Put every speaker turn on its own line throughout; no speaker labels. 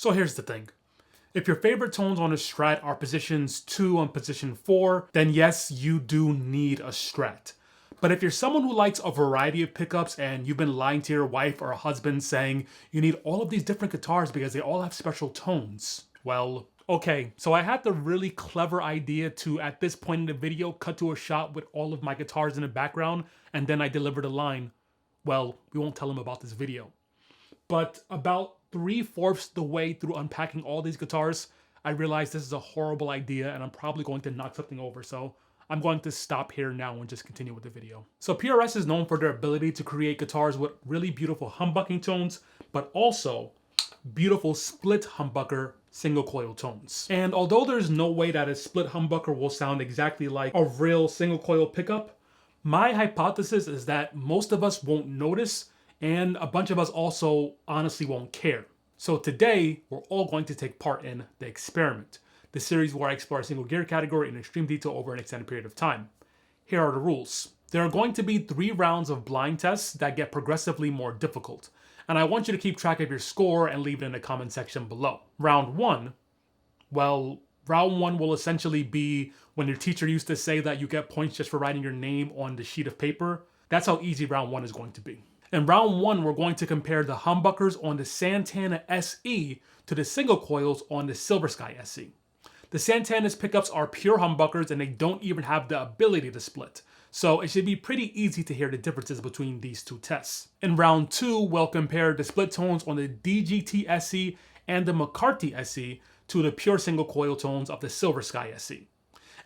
So here's the thing. If your favorite tones on a Strat are positions 2 and position 4, then yes, you do need a Strat. But if you're someone who likes a variety of pickups and you've been lying to your wife or husband saying you need all of these different guitars because they all have special tones, well, okay, so I had the really clever idea to, at this point in the video, cut to a shot with all of my guitars in the background, and then I delivered a line. Well, we won't tell him about this video. But about 3/4 the way through unpacking all these guitars, I realized this is a horrible idea and I'm probably going to knock something over, so I'm going to stop here now and just continue with the video. So PRS is known for their ability to create guitars with really beautiful humbucking tones, but also beautiful split humbucker single coil tones. And although there's no way that a split humbucker will sound exactly like a real single coil pickup, my hypothesis is that most of us won't notice and a bunch of us also honestly won't care. So today, we're all going to take part in The Experiment, the series where I explore a single gear category in extreme detail over an extended period of time. Here are the rules. There are going to be 3 rounds of blind tests that get progressively more difficult, and I want you to keep track of your score and leave it in the comment section below. Round 1, well, round 1 will essentially be when your teacher used to say that you get points just for writing your name on the sheet of paper. That's how easy round 1 is going to be. In round 1, we're going to compare the humbuckers on the Santana SE to the single coils on the Silver Sky SE. The Santana's pickups are pure humbuckers and they don't even have the ability to split, so it should be pretty easy to hear the differences between these 2 tests. In round 2, we'll compare the split tones on the DGT SE and the McCarthy SE to the pure single coil tones of the Silver Sky SE.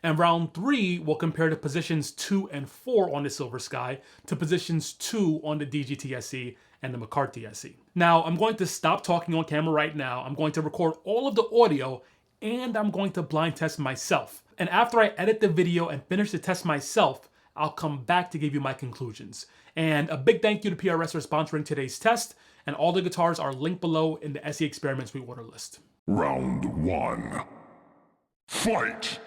And round 3 will compare the positions 2 and 4 on the Silver Sky to positions 2 on the DGT SE and the McCarthy SE. Now, I'm going to stop talking on camera right now. I'm going to record all of the audio and I'm going to blind test myself. And after I edit the video and finish the test myself, I'll come back to give you my conclusions. And a big thank you to PRS for sponsoring today's test, and all the guitars are linked below in the SE Experiments reorder list.
Round 1. Fight!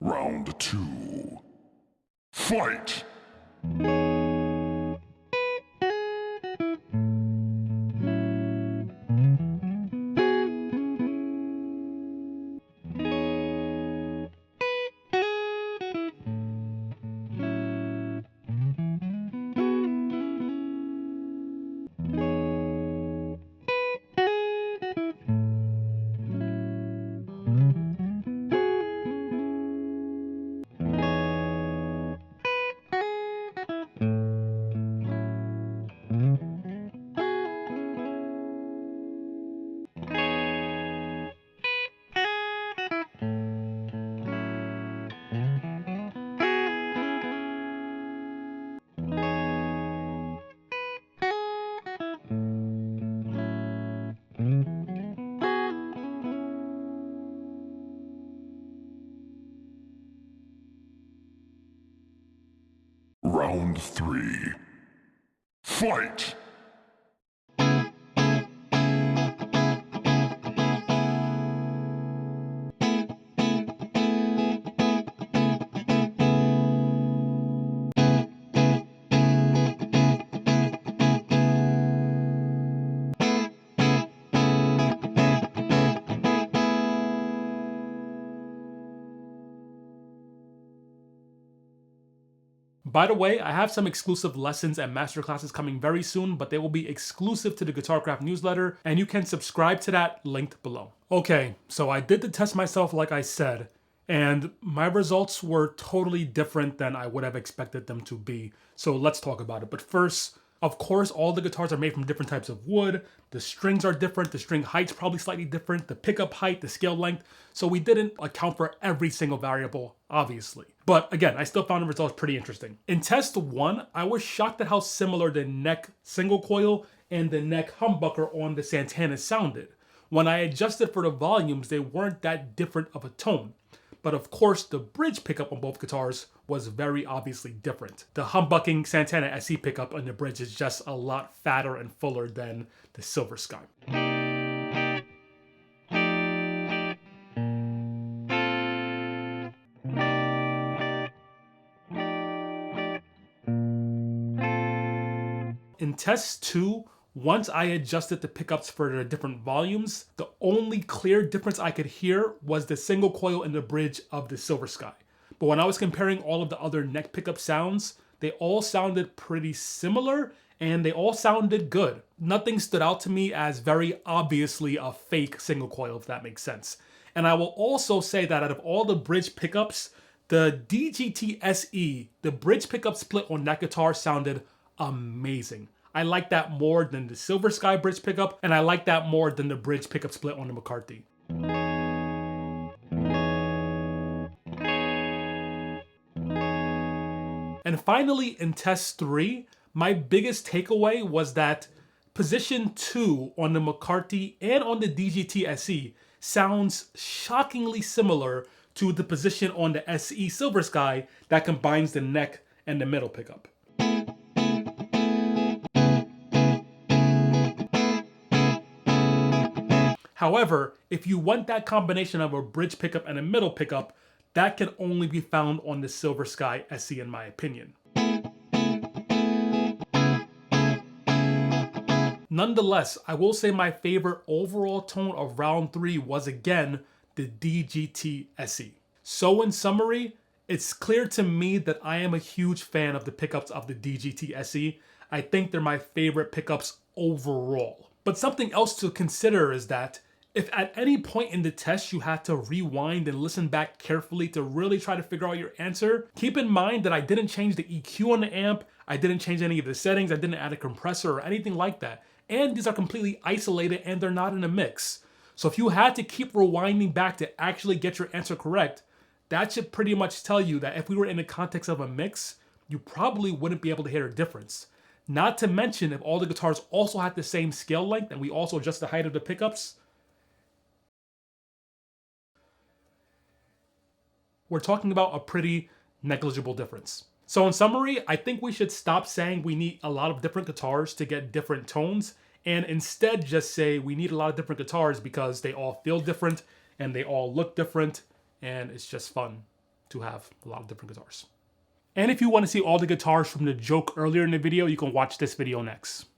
Round 2. Fight! Round 3. Fight!
By the way, I have some exclusive lessons and masterclasses coming very soon, but they will be exclusive to the Guitarcraft newsletter, and you can subscribe to that linked below. Okay, so I did the test myself like I said, and my results were totally different than I would have expected them to be. So let's talk about it. But first, Of course, all the guitars are made from different types of wood. The strings are different. The string height's probably slightly different. The pickup height, the scale length. So we didn't account for every single variable, obviously. But again, I still found the results pretty interesting. In test 1, I was shocked at how similar the neck single coil and the neck humbucker on the Santana sounded. When I adjusted for the volumes, they weren't that different of a tone. But of course, the bridge pickup on both guitars was very obviously different. The humbucking Santana SE pickup on the bridge is just a lot fatter and fuller than the Silver Sky. In test 2, once I adjusted the pickups for the different volumes, the only clear difference I could hear was the single coil in the bridge of the Silver Sky. But when I was comparing all of the other neck pickup sounds, they all sounded pretty similar and they all sounded good. Nothing stood out to me as very obviously a fake single coil, if that makes sense. And I will also say that out of all the bridge pickups, the DGT SE, the bridge pickup split on that guitar sounded amazing. I like that more than the Silver Sky bridge pickup, and I like that more than the bridge pickup split on the McCarthy. And finally, in test 3, my biggest takeaway was that position 2 on the McCarthy and on the DGT SE sounds shockingly similar to the position on the SE Silver Sky that combines the neck and the middle pickup. However, if you want that combination of a bridge pickup and a middle pickup, that can only be found on the Silver Sky SE in my opinion. Nonetheless, I will say my favorite overall tone of round 3 was again the DGT SE. So in summary, it's clear to me that I am a huge fan of the pickups of the DGT SE. I think they're my favorite pickups overall. But something else to consider is that if at any point in the test you had to rewind and listen back carefully to really try to figure out your answer, keep in mind that I didn't change the EQ on the amp, I didn't change any of the settings, I didn't add a compressor or anything like that. And these are completely isolated and they're not in a mix. So if you had to keep rewinding back to actually get your answer correct, that should pretty much tell you that if we were in the context of a mix, you probably wouldn't be able to hear a difference. Not to mention if all the guitars also had the same scale length and we also adjust the height of the pickups, we're talking about a pretty negligible difference. So in summary, I think we should stop saying we need a lot of different guitars to get different tones and instead just say we need a lot of different guitars because they all feel different and they all look different and it's just fun to have a lot of different guitars. And if you want to see all the guitars from the joke earlier in the video, you can watch this video next.